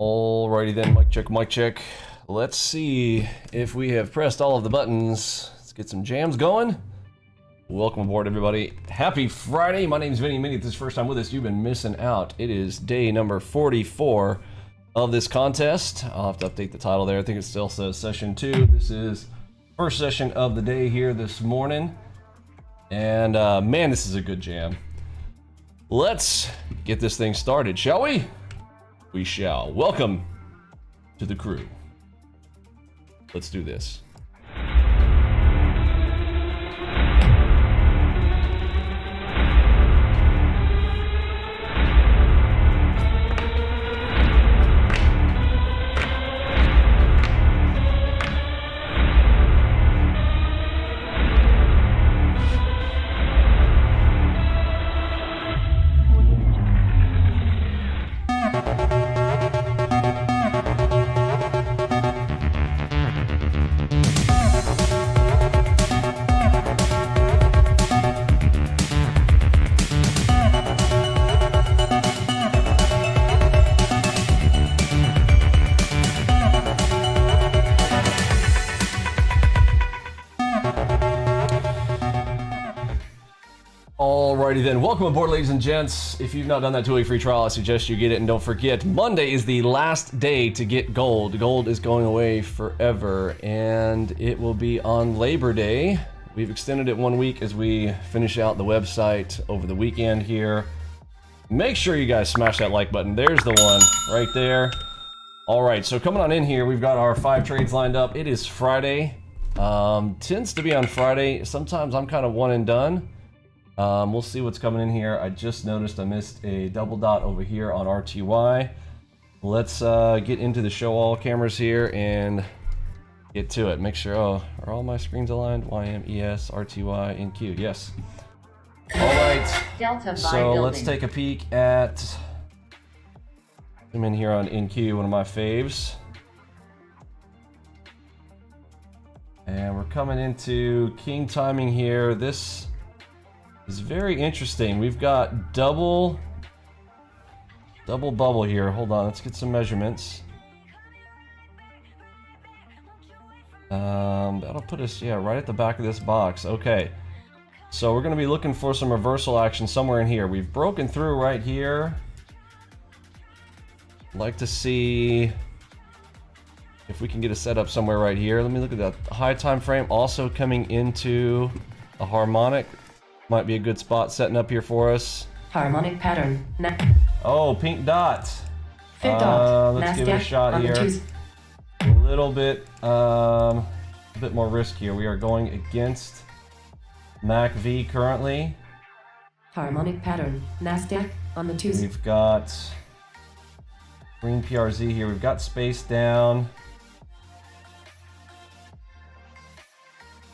Alrighty then, mic check, mic check. Let's see if we have pressed all of the buttons. Let's get some jams going. Welcome aboard, everybody. Happy Friday. My name's Vinny Mini. If this is the first time with us, you've been missing out. It is day number 44 of this contest. I'll have to update the title there. I think it still says session 2. This is first session of the day here this morning. And man, this is a good jam. Let's get this thing started, shall we? We shall. Welcome to the crew. Let's do this. Alrighty then, welcome aboard, ladies and gents. If you've not done that 2-week free trial, I suggest you get it, and don't forget, Monday is the last day to get gold. Gold is going away forever, and it will be on Labor Day. We've extended it 1 week as we finish out the website over the weekend here. Make sure you guys smash that like button. There's the one right there. Alright, so coming on in here, we've got our 5 trades lined up. It is Friday. Tends to be on Friday. Sometimes I'm kind of one and done. We'll see what's coming in here. I just noticed I missed a double dot over here on RTY. Let's get into the show all cameras here and get to it. Make sure, are all my screens aligned? YM, ES, RTY, NQ, yes. Alright, so let's take a peek at, zoom in here on NQ, one of my faves. And we're coming into king timing here. This is very interesting. We've got double bubble here. Hold on, let's get some measurements. That'll put us, yeah, right at the back of this box. Okay, so we're going to be looking for some reversal action somewhere in here. We've broken through right here. I'd like to see if we can get a setup somewhere right here. Let me look at that high time frame. Also coming into a harmonic. Might be a good spot setting up here for us. Harmonic pattern. Oh, pink dot. Fit dot. Let's give it a shot here. A little bit more risk here. We are going against MACV currently. Harmonic pattern. NASDAQ on the Tuesday. We've got green PRZ here. We've got space down.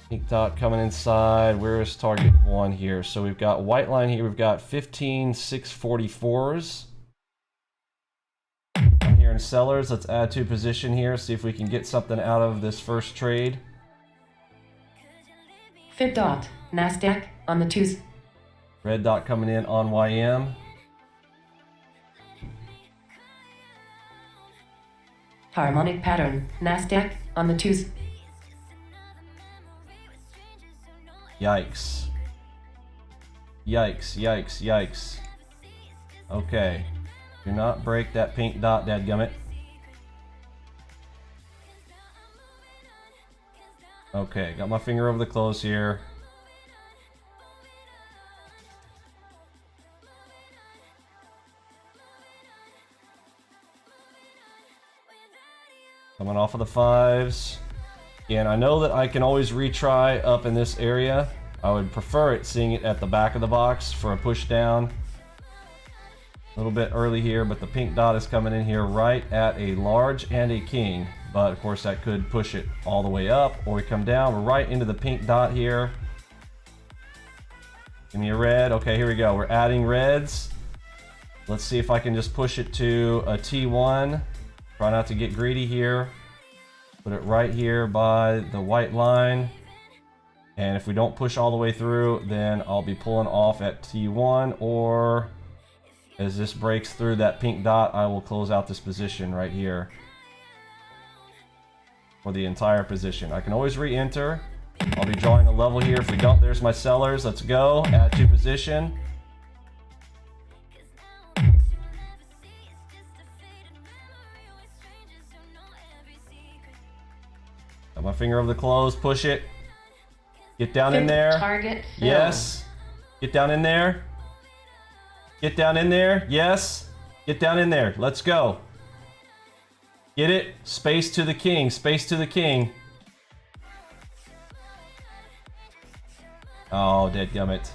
Pink dot coming inside. Where is target 1 here? So we've got white line here. We've got 15 644s. I'm here in sellers. Let's add to position here. See if we can get something out of this first trade. Fit dot. NASDAQ on the Tuesday. Red dot coming in on YM. Harmonic pattern. NASDAQ on the Tuesday. Yikes. Yikes, yikes, yikes. Okay. Do not break that pink dot, dadgummit. Okay, got my finger over the close here. Coming off of the 5s. Again, I know that I can always retry up in this area. I would prefer it seeing it at the back of the box for a push down. A little bit early here, but the pink dot is coming in here right at a large and a king. But of course that could push it all the way up, or we come down. We're right into the pink dot here. Give me a red. Okay, here we go. We're adding reds. Let's see if I can just push it to a T1. Try not to get greedy here. Put it right here by the white line. And if we don't push all the way through, then I'll be pulling off at T1 or As this breaks through that pink dot, I will close out this position right here. For the entire position. I can always re-enter. I'll be drawing a level here. If we don't, there's my sellers. Let's go. Add to position. Got my finger over the close. Push it. Get down in there. Target filled. Yes. Get down in there. Get down in there. Yes. Get down in there. Let's go. Get it. Space to the king. Space to the king. Oh, dadgummit.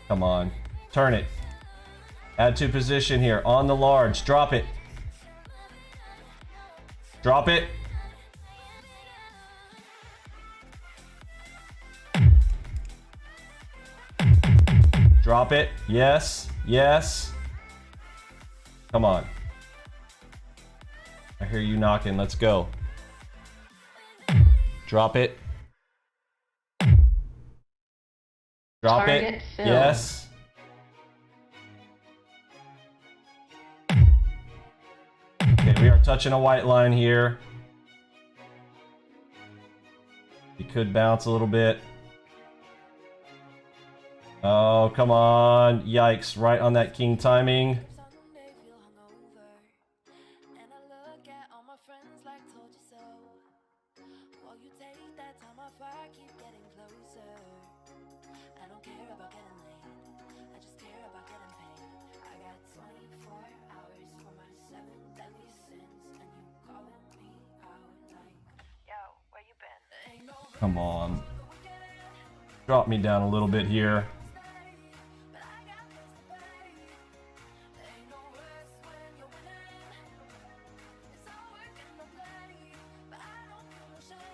Come on. Turn it. Add to position here. On the large. Drop it. Drop it. Drop it. Yes. Yes. Come on. I hear you knocking. Let's go. Drop it. Drop Target it. filled. Yes. Okay, we are touching a white line here. He could bounce a little bit. Oh, come on. Yikes. Right on that king timing. Come on. Drop me down a little bit here.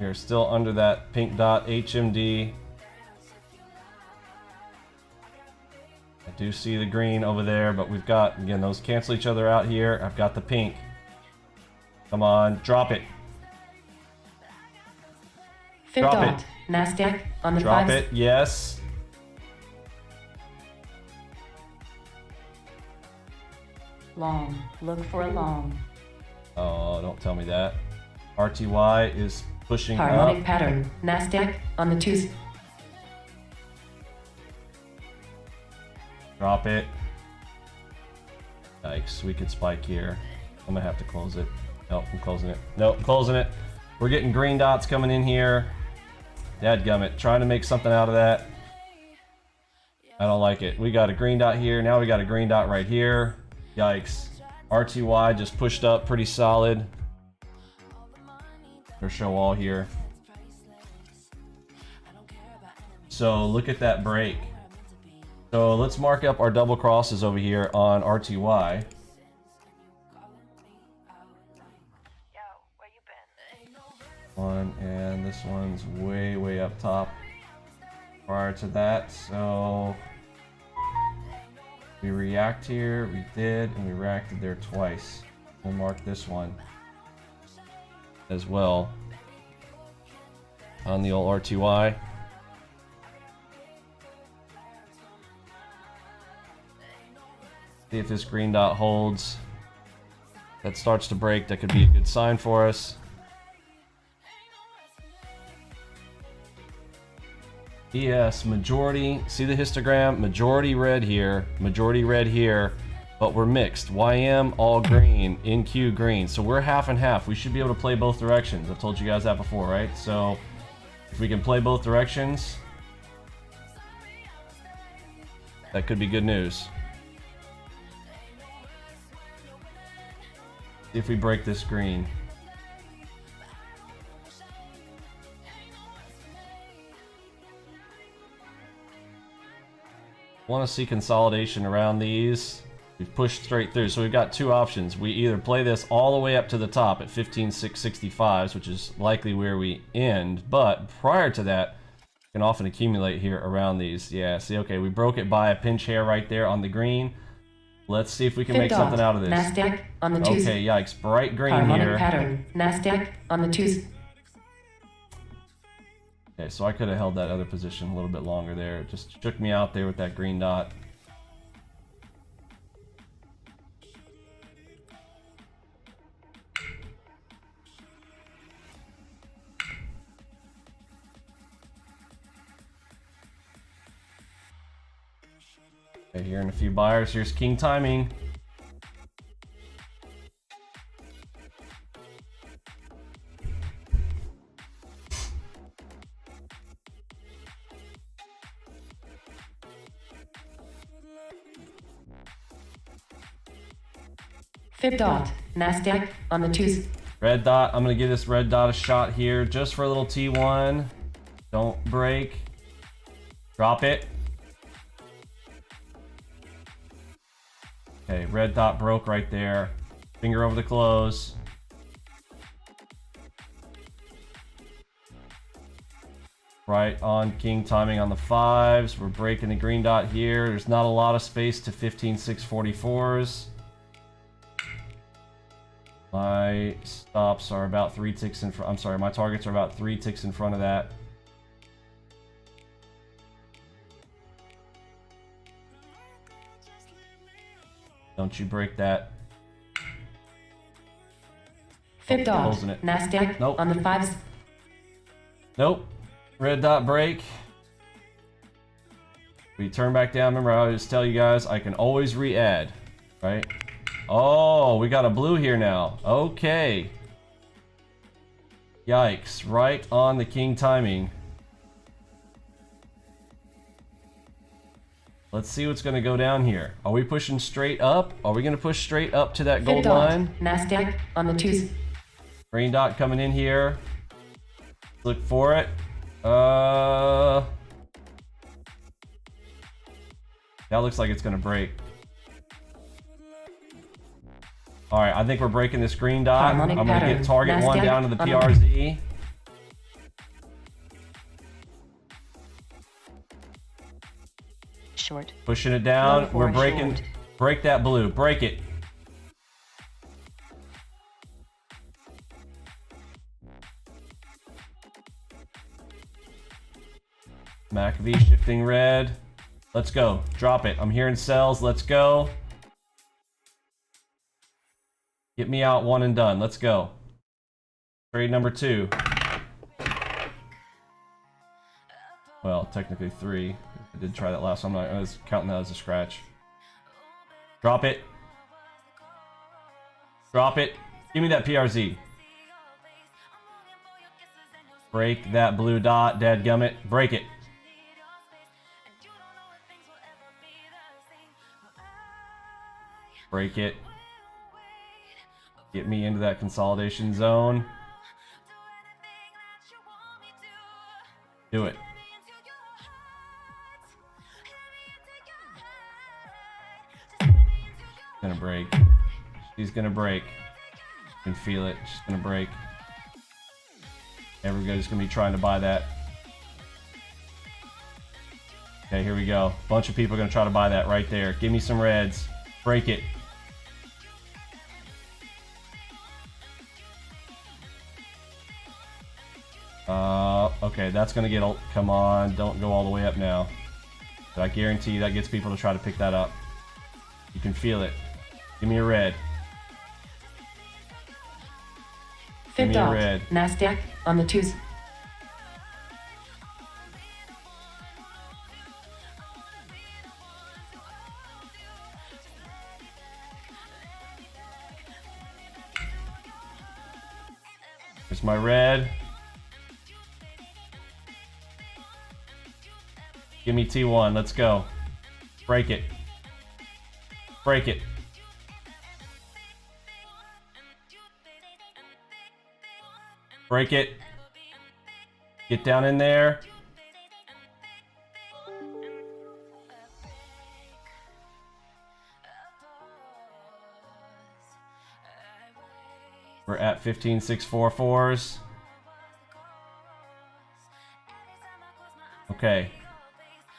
You're still under that pink dot HMD. I do see the green over there, but we've got, again, those cancel each other out here. I've got the pink. Come on, drop it. Fifth Drop dot. it. Nasdaq on the Drop 5. it, yes. Long. Look for a long. Oh, don't tell me that. RTY is pushing Harmonic up. pattern. Nasdaq on the 2s. Drop it. Yikes, we could spike here. I'm gonna have to close it. Nope, I'm closing it. Nope, I'm closing it. We're getting green dots coming in here. Dadgummit, trying to make something out of that. I don't like it. We got a green dot here. Now we got a green dot right here. Yikes. RTY just pushed up pretty solid. Their show all here. So look at that break. So let's mark up our double crosses over here on RTY. One, and this one's way up top prior to that. So we react here, we did, and we reacted there twice. We'll mark this one as well on the old RTY. See if this green dot holds. That starts to break, that could be a good sign for us. Yes, majority, see the histogram? Majority red here, but we're mixed. YM, all green, NQ green. So we're half and half. We should be able to play both directions. I've told you guys that before, right? So if we can play both directions, that could be good news. See if we break this green. Want to see consolidation around these. We've pushed straight through, so we've got two options. We either play this all the way up to the top at 15,665s, which is likely where we end, but prior to that, we can often accumulate here around these. Yeah, see, okay, we broke it by a pinch hair right there on the green. Let's see if we can Fifth make dot. something out of this. Nasdaq on the 2s. Okay, yikes, bright green Harmonic here. pattern. Nasdaq on the 2s. Okay, so I could have held that other position a little bit longer there. It just shook me out there with that green dot. Okay, here in a few buyers. Here's king timing. Fib dot. Nasdaq on the 2s. Red dot. I'm gonna give this red dot a shot here just for a little T1. Don't break. Drop it. Okay, red dot broke right there. Finger over the close. Right on king timing on the 5s. We're breaking the green dot here. There's not a lot of space to 15-6-44s. My stops are about 3 ticks in front. I'm sorry, my targets are about 3 ticks in front of that. Don't you break that. Fib dot. Closing it. Nasdaq Nope. on the 5s. Nope. Red dot break. We turn back down. Remember, I always tell you guys, I can always re-add, right? Oh, we got a blue here now. Okay. Yikes. Right on the king timing. Let's see what's going to go down here. Are we pushing straight up? Are we going to push straight up to that Fib gold dot. line? Nasdaq on the 2s. Green dot coming in here. Look for it. That looks like it's going to break. All right, I think we're breaking this green dot. Harmonic I'm going to pattern. get target 1 Nasdaq down to the on the- PRZ. Short. Pushing it down. Long We're for breaking. short. Break that blue. Break it. McAfee shifting red. Let's go. Drop it. I'm hearing sells. Let's go. Get me out 1 and done. Let's go. Trade number 2. Well, technically 3. I did try that last one. I was counting that as a scratch. Drop it. Drop it. Give me that PRZ. Break that blue dot, dadgummit. Break it. Break it. Get me into that consolidation zone. Do it. Gonna break. She's gonna break. You can feel it. She's gonna break. Everybody's gonna be trying to buy that. Okay, here we go. Bunch of people are gonna try to buy that right there. Give me some reds. Break it. Okay, that's gonna get. Come on, don't go all the way up now. But I guarantee you that gets people to try to pick that up. You can feel it. Give me a red. Give Fib me a dot. red. Nasdaq on the 2s. Here's my red. Give me T1. Let's go. Break it. Break it. Break it. Get down in there. We're at 15-6-4-4s. Okay.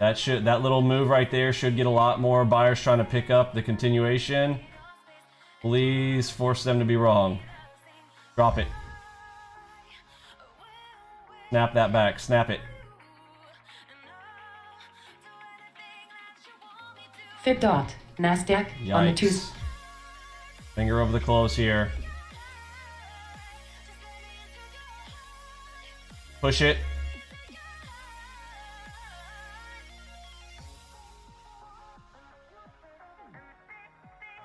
That little move right there should get a lot more buyers trying to pick up the continuation. Please force them to be wrong. Drop it. Snap that back. Snap it. Fib dot. Nasdaq on the 2s. Yikes. Finger over the close here. Push it.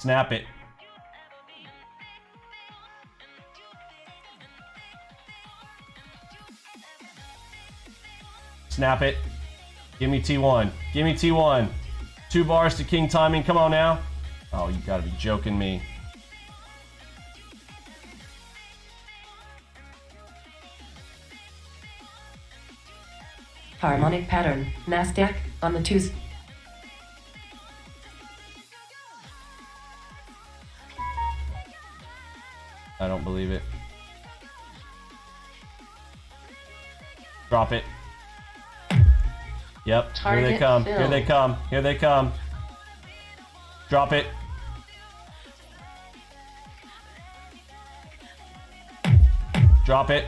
Snap it. Snap it. Give me T1. Give me T1. 2 bars to king timing. Come on now. Oh, you gotta be joking me. Harmonic pattern. Nasdaq on the 2s. I don't believe it. Drop it. Yep, here they Target come. filled. Here they come. Here they come. Drop it. Drop it.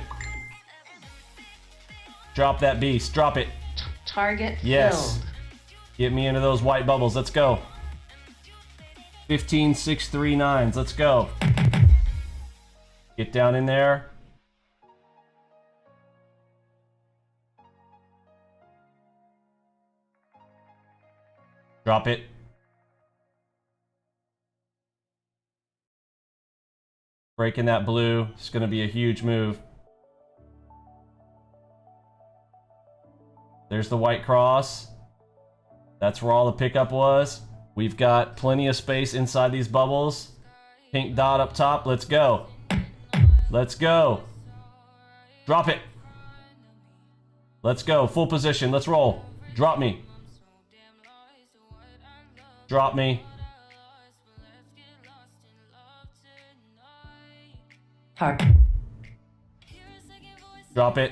Drop that beast. Drop it. Target Yes. filled. Get me into those white bubbles. Let's go. 15, 6, 3, 9s. Let's go. Get down in there. Drop it. Breaking that blue. It's going to be a huge move. There's the white cross. That's where all the pickup was. We've got plenty of space inside these bubbles. Pink dot up top. Let's go. Let's go. Drop it. Let's go. Full position. Let's roll. Drop me. Drop me. Heart. Drop it.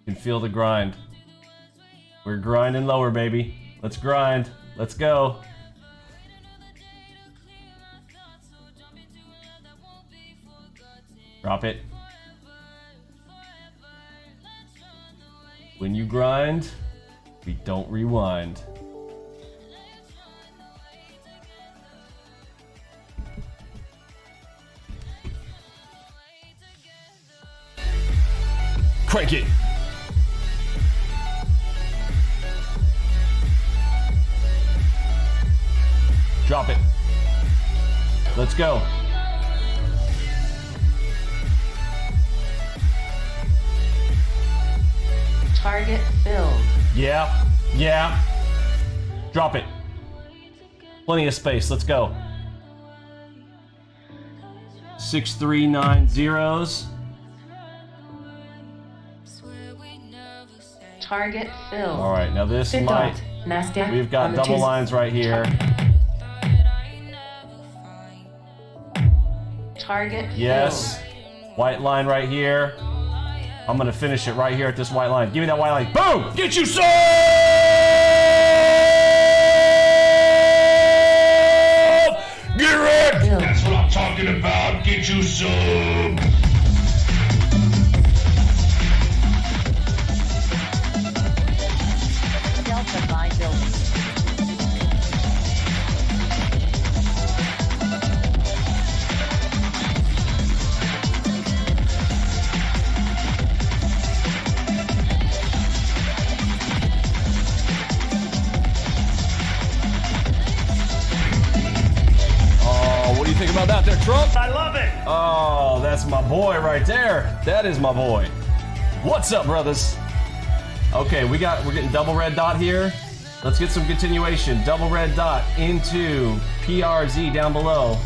You can feel the grind. We're grinding lower, baby. Let's grind. Let's go. Drop it. When you grind, we don't rewind. Crank it. Drop it. Let's go. Target filled. Yeah. Yeah. Drop it. Plenty of space. Let's go. 6, 3, 9 zeros. Target filled. All right, now this Fifth might. dot. Nasdaq We've got on the double 2s. lines right here. Target Yes. White line right here. I'm gonna finish it right here at this white line. Give me that white line. Boom! Get you some! Get wrecked! filled. That's what I'm talking about. Get you some. Delta by building. Oh, what do you think about that there, Trump? I love it. Oh, that's my boy right there. That is my boy. What's up, brothers? Okay, we're getting double red dot here. Let's get some continuation. Double red dot into PRZ down below.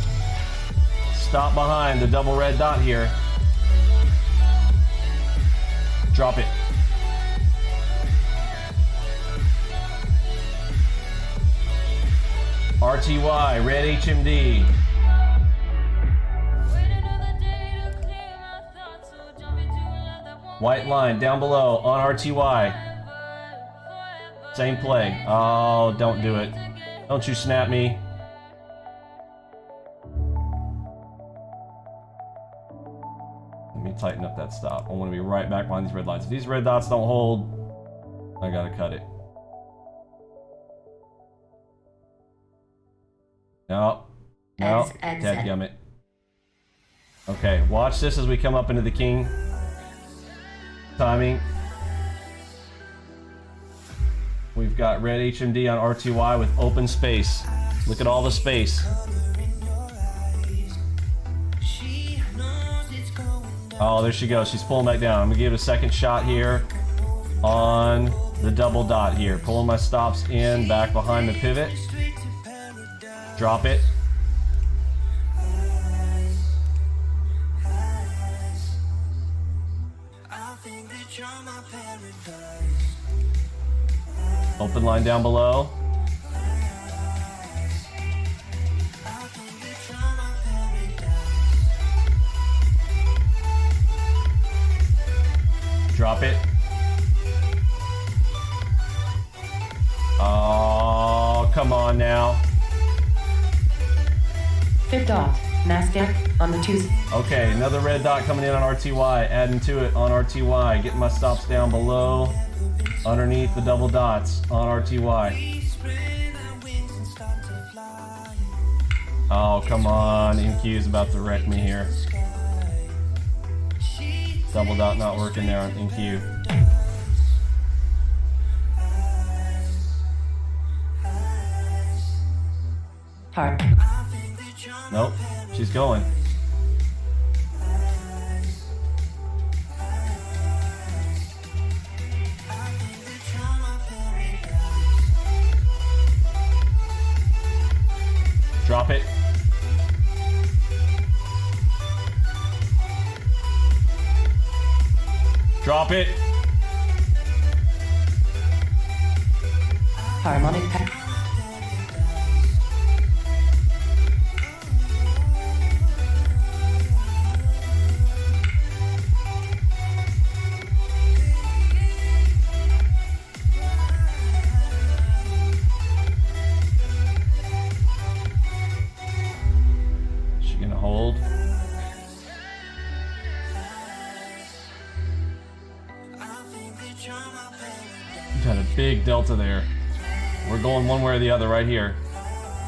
Stop behind the double red dot here. Drop it. RTY, red HMD. White line down below on RTY. Same play. Oh, don't do it. Don't you snap me. Let me tighten up that stop. I want to be right back behind these red lines. If these red dots don't hold, I gotta cut it. No. No. Exit. Dadgummit. Okay, watch this as we come up into the king. Timing. We've got red HMD on RTY with open space. Look at all the space. Oh, there she goes. She's pulling back down. I'm gonna give it a second shot here on the double dot here. Pulling my stops in, back behind the pivot. Drop it. Open line down below. Drop it. Oh, come on now. Fifth dot. NASDAQ on the 2. Okay, another red dot coming in on RTY. Adding to it on RTY. Getting my stops down below. Underneath the double dots on RTY. Oh, come on. NQ's about to wreck me here. Double dot not working there on NQ. Hard. Nope, she's going. Drop it. Drop it. Harmonic pattern. She gonna hold? Got a big delta there. We're going one way or the other right here.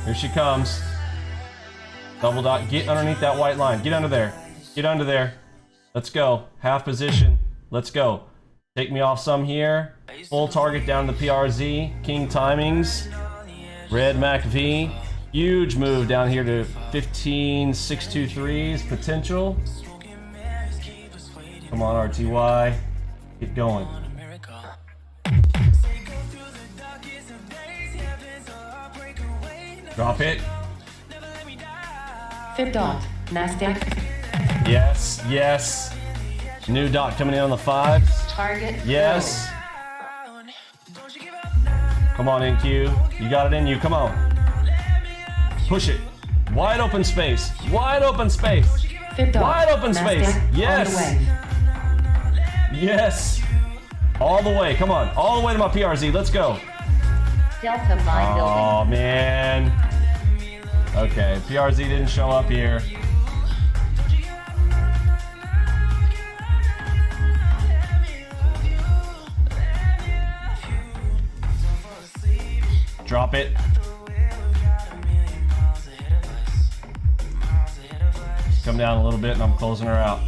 Here she comes. Double dot. Get underneath that white line. Get under there. Get under there. Let's go. Half position. Let's go. Take me off some here. Full target down to PRZ. King timings. Red Mac V. Huge move down here to 15.623's potential. Come on, RTY. Get going. Drop it. Fifth dot. NASDAQ. Yes, yes. New dot coming in on the 5. Target. Yes. Come on, NQ. You got it in you. Come on. Push it. Wide open space. Wide open space. Fifth dot. Wide open space. NASDAQ. Yes. On the way. Yes. All the way. Come on. All the way to my PRZ. Let's go. Delta Mine Building. Oh, man. Okay, PRZ didn't show up here. Drop it. Come down a little bit and I'm closing her out.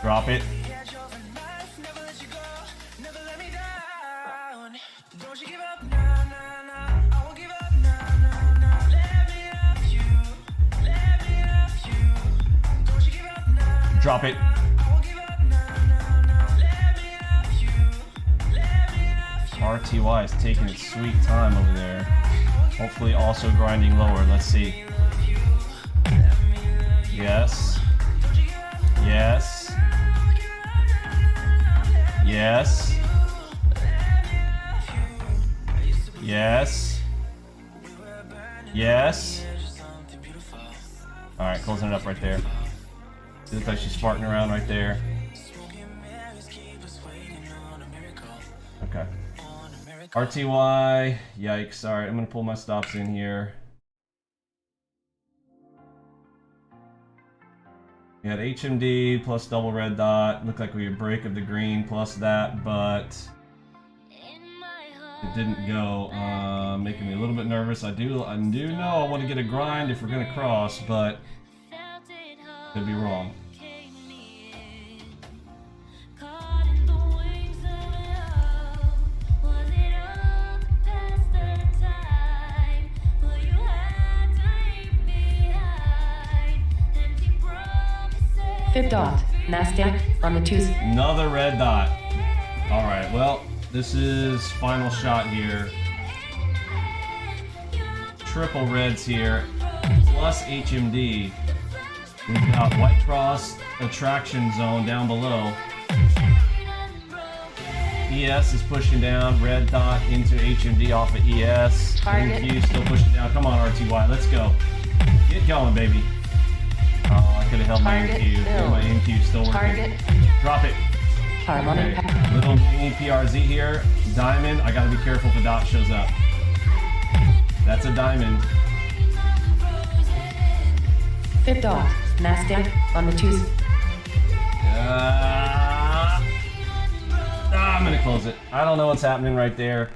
Drop it. Drop it. RTY is taking its sweet time over there. Hopefully also grinding lower. Let's see. Yes. Yes. Yes. Yes. Yes. Alright, closing it up right there. It looks like she's farting around right there. Okay. RTY. Yikes. Alright, I'm gonna pull my stops in here. We had HMD plus double red dot. Looked like we had break of the green plus that, but It didn't go, making me a little bit nervous. I do know I want to get a grind if we're gonna cross, but could be wrong. Fifth dot. Nasdaq on the 2s. Another red dot. All right, well, this is final shot here. Triple reds here, plus HMD. We've got White Cross Attraction Zone down below. ES is pushing down, red dot into HMD off of ES. Target. NQ still pushing down. Come on, RTY, let's go. Get going, baby. Oh, I could have held my Target NQ. filled. My NQ still working. Target. Drop it. Harmonic Okay. pattern. Little mini PRZ here. Diamond. I gotta be careful if a dot shows up. That's a diamond. Fifth dot. Nasdaq on the 2s. I'm gonna close it. I don't know what's happening right there.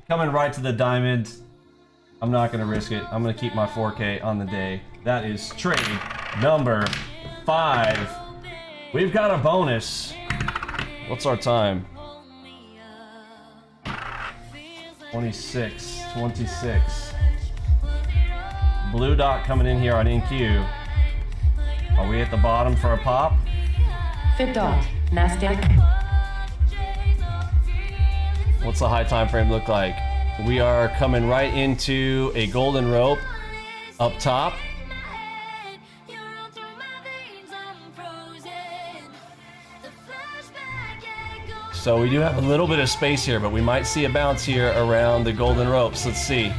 Coming right to the diamond. I'm not gonna risk it. I'm gonna keep my 4K on the day. That is trade number 5. We've got a bonus. What's our time? 26. Blue dot coming in here on NQ. Are we at the bottom for a pop? Fifth dot. Nasdaq. What's the high time frame look like? We are coming right into a golden rope up top. So we do have a little bit of space here, but we might see a bounce here around the golden ropes. Let's see.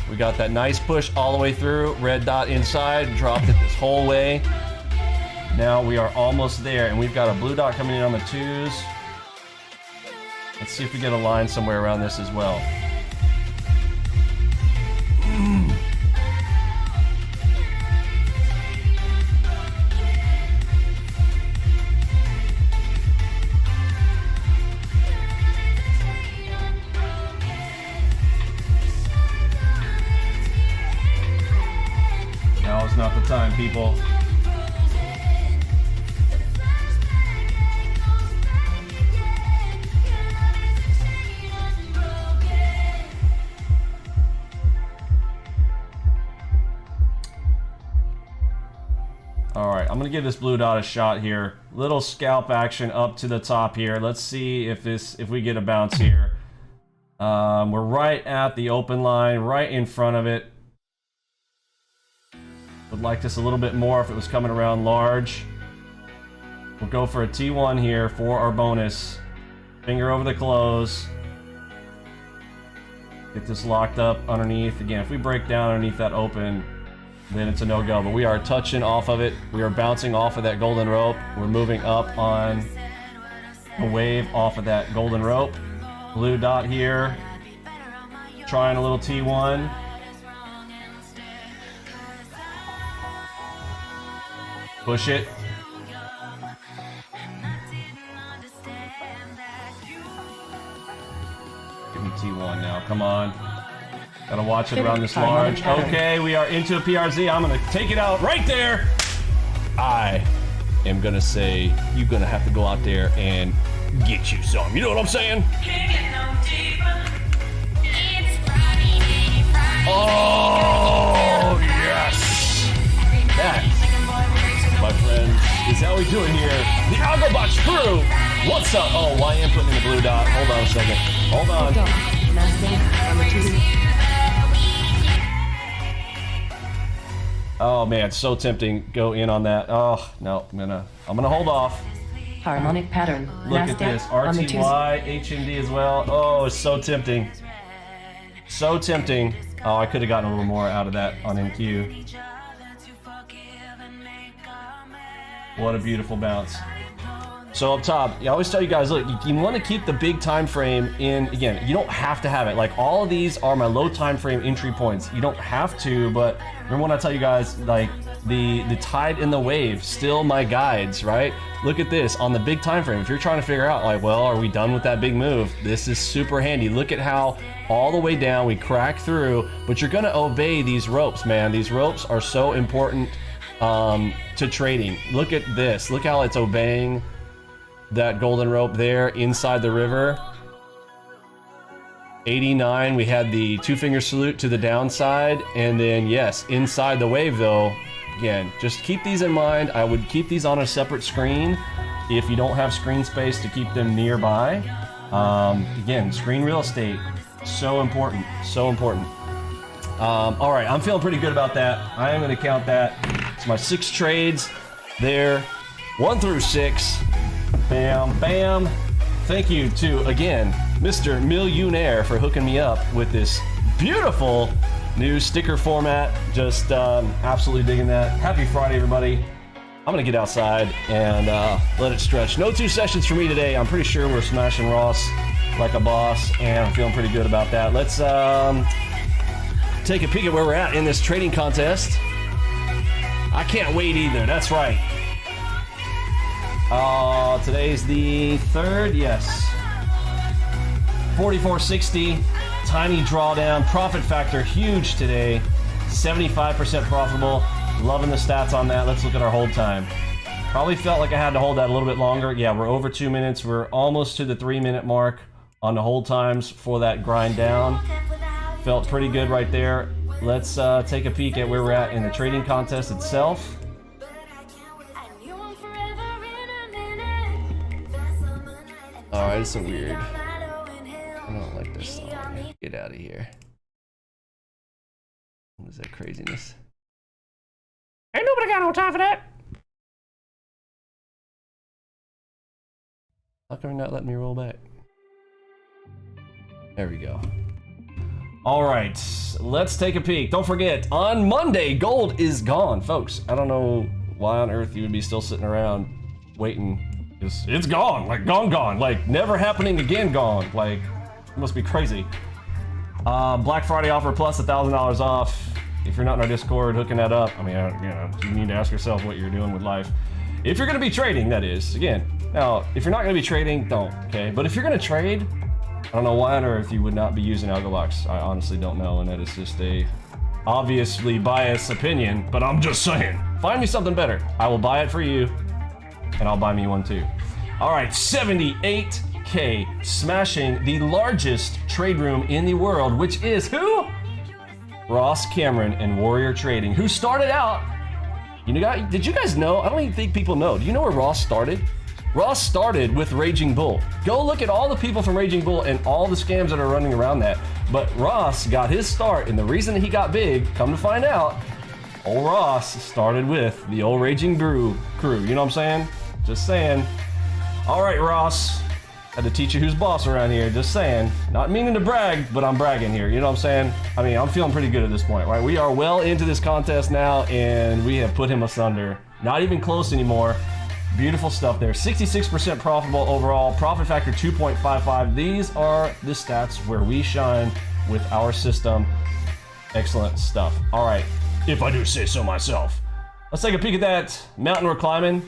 We got that nice push all the way through. Red dot inside, dropped it this whole way. Now we are almost there, and we've got a blue dot coming in on the 2s. Let's see if we get a line somewhere around this as well. Now is not the time, people. Alright, I'm gonna give this blue dot a shot here. Little scalp action up to the top here. Let's see if we get a bounce here. We're right at the open line, right in front of it. Would like this a little bit more if it was coming around large. We'll go for a T1 here for our bonus. Finger over the close. Get this locked up underneath. Again, if we break down underneath that open, then it's a no-go. But we are touching off of it. We are bouncing off of that golden rope. We're moving up on a wave off of that golden rope. Blue dot here. Trying a little T1. Push it. Give me T1 now. Come on. Gotta watch it around this large. Okay, we are into a PRZ. I'm gonna take it out right there. I am gonna say you're gonna have to go out there and get you some. You know what I'm saying? Oh, yes. That, my friends, is how we do it here. The Algobox crew. What's up? Oh, YM putting in the blue dot. Hold on a second. Hold on. Fifth dot. Nasdaq on the 2s. Oh man, it's so tempting. Go in on that. Oh no, I'm gonna hold off. Harmonic pattern. Look at this. on the 2s. RTY, HMD as well. Oh, it's so tempting. So tempting. Oh, I could have gotten a little more out of that on NQ. What a beautiful bounce. So up top, I always tell you guys, look, you want to keep the big time frame in. Again, you don't have to have it. Like, all of these are my low time frame entry points. You don't have to, but remember when I tell you guys, like, the tide and the wave, still my guides, right? Look at this on the big time frame. If you're trying to figure out like, well, are we done with that big move? This is super handy. Look at how all the way down we crack through, but you're gonna obey these ropes, man. These ropes are so important to trading. Look at this. Look how it's obeying that golden rope there inside the river. 89, we had the 2-finger salute to the downside, and then yes, inside the wave though, again, just keep these in mind. I would keep these on a separate screen if you don't have screen space to keep them nearby. Again, screen real estate, so important, so important. All right, I'm feeling pretty good about that. I am gonna count that. It's my 6 trades there, 1 through 6. Bam, bam. Thank you to, again, Mr. Millionaire for hooking me up with this beautiful new sticker format. Just absolutely digging that. Happy Friday, everybody. I'm gonna get outside and let it stretch. No 2 sessions for me today. I'm pretty sure we're smashing Ross like a boss, and I'm feeling pretty good about that. Let's take a peek at where we're at in this trading contest. I can't wait either, that's right. Today's the 3rd, yes. 44.60, tiny drawdown, profit factor huge today, 75% profitable. Loving the stats on that. Let's look at our hold time. Probably felt like I had to hold that a little bit longer. Yeah, we're over 2 minutes. We're almost to the 3-minute mark on the hold times for that grind down. Felt pretty good right there. Let's take a peek at where we're at in the trading contest itself. Alright, it's so weird. I don't like this song. Get out of here. What is that craziness? Ain't nobody got no time for that. How come you're not letting me roll back? There we go. All right, let's take a peek. Don't forget, on Monday, gold is gone, folks. I don't know why on earth you would be still sitting around waiting. It's gone, like gone, like never happening again, gone. Like, it must be crazy. Black Friday offer plus $1,000 off. If you're not in our Discord, hooking that up. I mean, you know, you need to ask yourself what you're doing with life. If you're gonna be trading, that is. Again, now, if you're not gonna be trading, don't, okay? But if you're gonna trade, I don't know why on earth you would not be using Algolocks. I honestly don't know, and that is just a obviously biased opinion, but I'm just saying. Find me something better. I will buy it for you, and I'll buy me one too. All right, 78K, smashing the largest trade room in the world, which is who? Ross Cameron and Warrior Trading, who started out, you know, did you guys know? I don't even think people know. Do you know where Ross started? Ross started with Raging Bull. Go look at all the people from Raging Bull and all the scams that are running around that. But Ross got his start, and the reason he got big, come to find out, old Ross started with the old Raging Brew crew. You know what I'm saying? Just saying. All right, Ross. Had to teach you who's boss around here. Just saying. Not meaning to brag, but I'm bragging here. You know what I'm saying? I mean, I'm feeling pretty good at this point, right? We are well into this contest now, and we have put him asunder. Not even close anymore. Beautiful stuff there. 66% profitable overall. Profit factor 2.55. These are the stats where we shine with our system. Excellent stuff. All right. If I do say so myself. Let's take a peek at that mountain we're climbing.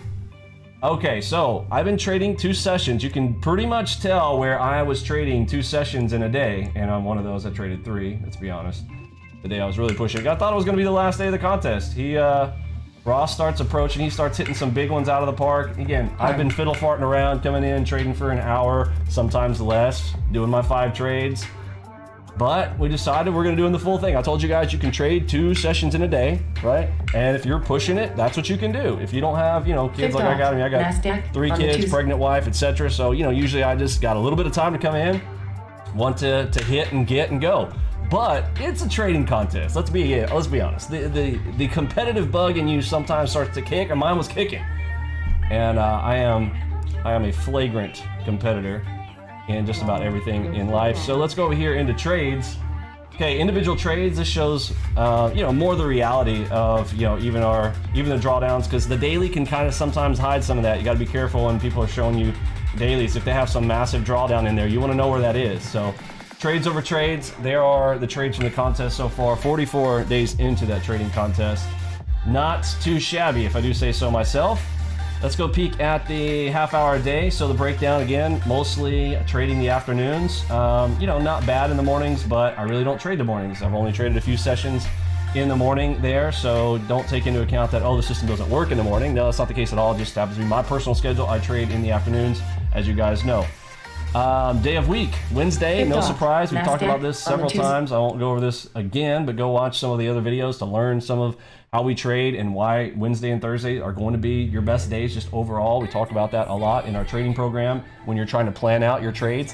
Okay, so I've been trading 2 sessions. You can pretty much tell where I was trading 2 sessions in a day, and on one of those I traded 3, let's be honest. The day I was really pushing. I thought it was gonna be the last day of the contest. Ross starts approaching, he starts hitting some big ones out of the park. Again, I've been fiddle farting around, coming in, trading for an hour, sometimes less, doing my 5 trades. But we decided we're gonna do the full thing. I told you guys you can trade 2 sessions in a day, right? And if you're pushing it, that's what you can do. If you don't have, you know, kids like I got, I got 3 kids, pregnant wife, etc. So, you know, usually I just got a little bit of time to come in, want to hit and get and go. But it's a trading contest. Let's be honest. The competitive bug in you sometimes starts to kick, and mine was kicking. And I am a flagrant competitor in just about everything in life. So let's go over here into trades. Okay, individual trades. This shows you know, more the reality of, you know, even the drawdowns, because the daily can kind of sometimes hide some of that. You got to be careful when people are showing you dailies. If they have some massive drawdown in there, you want to know where that is. So. Trades over trades. There are the trades from the contest so far. 44 days into that trading contest. not too shabby, if I do say so myself. Let's go peek at the half-hour a day. So the breakdown, again, mostly trading the afternoons. You know, not bad in the mornings, but I really don't trade the mornings. I've only traded a few sessions in the morning there, so don't take into account that, oh, the system doesn't work in the morning. No, that's not the case at all. It just happens to be my personal schedule. I trade in the afternoons, as you guys know. Day of week, Wednesday, no surprise. We've talked about this several times. I won't go over this again, but go watch some of the other videos to learn some of how we trade and why Wednesday and Thursday are going to be your best days just overall. We talk about that a lot in our trading program when you're trying to plan out your trades.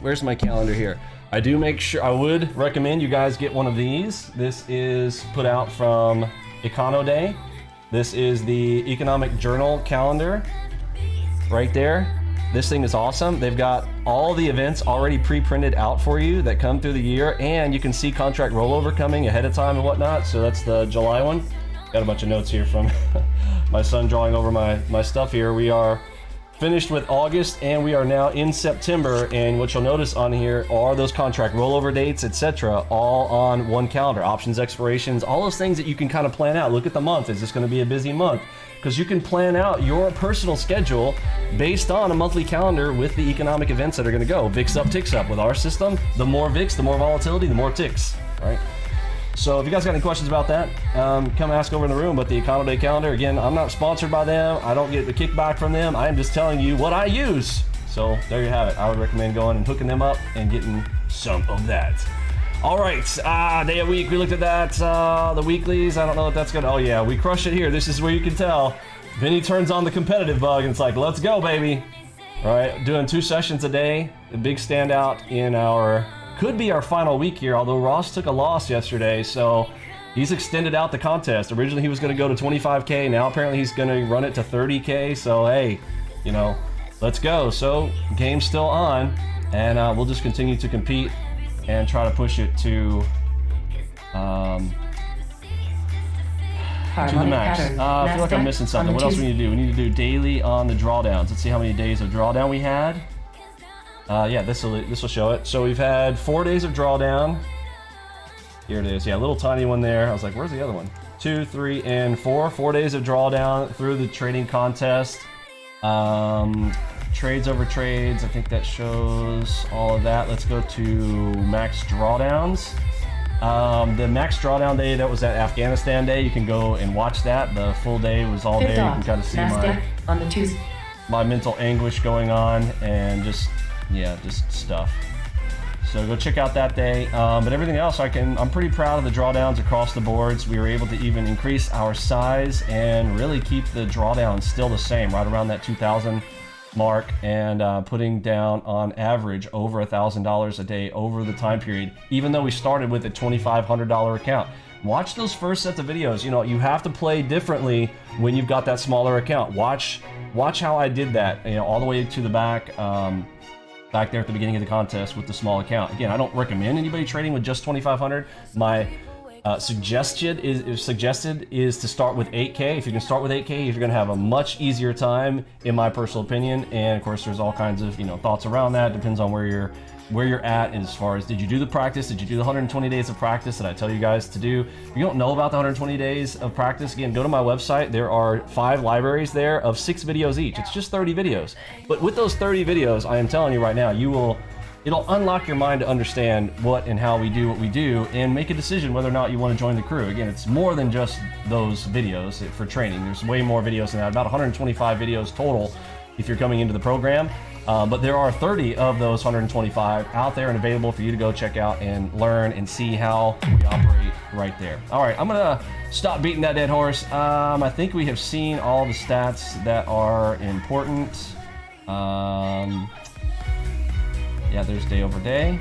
Where's my calendar here? I do make sure, I would recommend you guys get one of these. This is put out from Econo Day. This is the Economic Journal calendar right there. This thing is awesome. They've got all the events already pre-printed out for you that come through the year, and you can see contract rollover coming ahead of time and whatnot. So that's the July one. Got a bunch of notes here from my son drawing over my stuff here. We are finished with August and we are now in September, and what you'll notice on here are those contract rollover dates, etc., all on one calendar. Options expirations, all those things that you can kind of plan out. Look at the month. Is this going to be a busy month? Because you can plan out your personal schedule based on a monthly calendar with the economic events that are going to go. VIX up, ticks up. With our system, the more VIX, the more volatility, the more ticks. All right. So if you guys got any questions about that, come ask over in the room. But the Econo Day calendar, again, I'm not sponsored by them. I don't get the kickback from them. I am just telling you what I use. So there you have it. I would recommend going and hooking them up and getting some of that. All right, day of week, we looked at that, the weeklies, I don't know what that's gonna, oh yeah, we crush it here. This is where you can tell. Vinny turns on the competitive bug and it's like, let's go, baby. All right, doing 2 sessions a day, the big standout in our, could be our final week here, although Ross took a loss yesterday, so he's extended out the contest. Originally he was gonna go to 25K, now apparently he's gonna run it to 30K, so hey, you know, let's go. So, game's still on, and we'll just continue to compete and try to push it to the max. I feel like I'm missing something. What else we need to do? We need to do daily on the drawdowns. Let's see how many days of drawdown we had. Yeah, this will show it. So we've had 4 days of drawdown. Here it is. Yeah, a little tiny one there. I was like, where's the other one? 2, 3, and 4. 4 days of drawdown through the trading contest. Trades over trades, I think that shows all of that. Let's go to max drawdowns. The max drawdown day, that was at Afghanistan day. You can go and watch that. The full day was all day. You can kind of see my mental anguish going on and just stuff. So go check out that day. But everything else, I'm pretty proud of the drawdowns across the boards. We were able to even increase our size and really keep the drawdowns still the same, right around that 2,000 mark, and putting down on average over $1,000 a day over the time period, even though we started with a $2,500 account. Watch those first sets of videos. You know, you have to play differently when you've got that smaller account. Watch how I did that, you know, all the way to the back there at the beginning of the contest with the small account. Again, I don't recommend anybody trading with just 2,500. My suggested is to start with 8K. If you can start with 8K, you're going to have a much easier time, in my personal opinion. And of course, there's all kinds of, you know, thoughts around that. Depends on where you're at as far as, did you do the practice? Did you do the 120 days of practice that I tell you guys to do? If you don't know about the 120 days of practice, again, go to my website. There are 5 libraries there of 6 videos each. It's just 30 videos. But with those 30 videos, I am telling you right now, it'll unlock your mind to understand what and how we do what we do and make a decision whether or not you want to join the crew. Again, it's more than just those videos for training. There's way more videos than that, about 125 videos total if you're coming into the program. But there are 30 of those 125 out there and available for you to go check out and learn and see how we operate right there. All right, I'm gonna stop beating that dead horse. I think we have seen all the stats that are important. Yeah, there's day over day.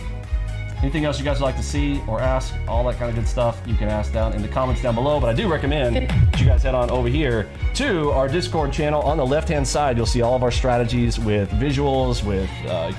Anything else you guys would like to see or ask, all that kind of good stuff, you can ask down in the comments down below. But I do recommend that you guys head on over here to our Discord channel. On the left-hand side, you'll see all of our strategies with visuals, with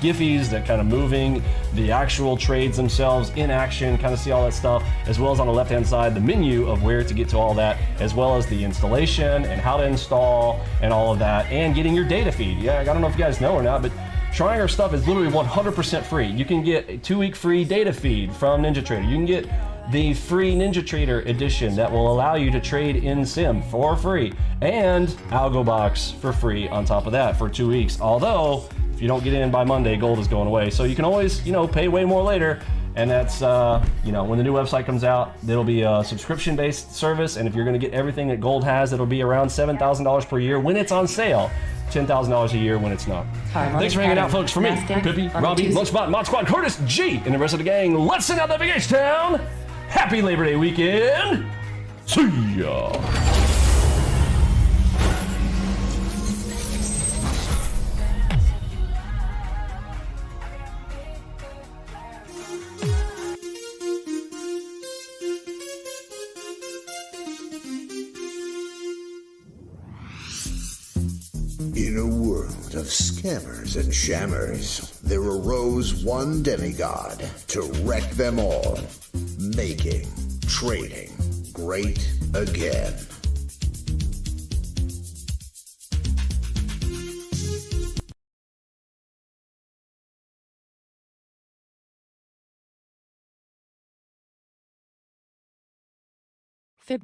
Giphies that kind of moving, the actual trades themselves in action, kind of see all that stuff, as well as on the left-hand side, the menu of where to get to all that, as well as the installation and how to install and all of that, and getting your data feed. Yeah, I don't know if you guys know or not, but trying our stuff is literally 100% free. You can get a 2-week free data feed from NinjaTrader. You can get the free Ninja Trader edition that will allow you to trade in Sim for free, and Algo Box for free on top of that for 2 weeks. Although, if you don't get in by Monday, gold is going away. So you can always, pay way more later. And that's, when the new website comes out, it'll be a subscription-based service. And if you're going to get everything that gold has, it'll be around $7,000 per year when it's on sale. $10,000 a year when it's not. Thanks for hanging out, folks. For me, Pippi, Robbie, Lunchbot, Mod Squad, Curtis, G, and the rest of the gang, let's send out that vacation town. Happy Labor Day weekend. See ya. In a world of scammers and shammers, there arose one demigod to wreck them all, making trading great again. Fib.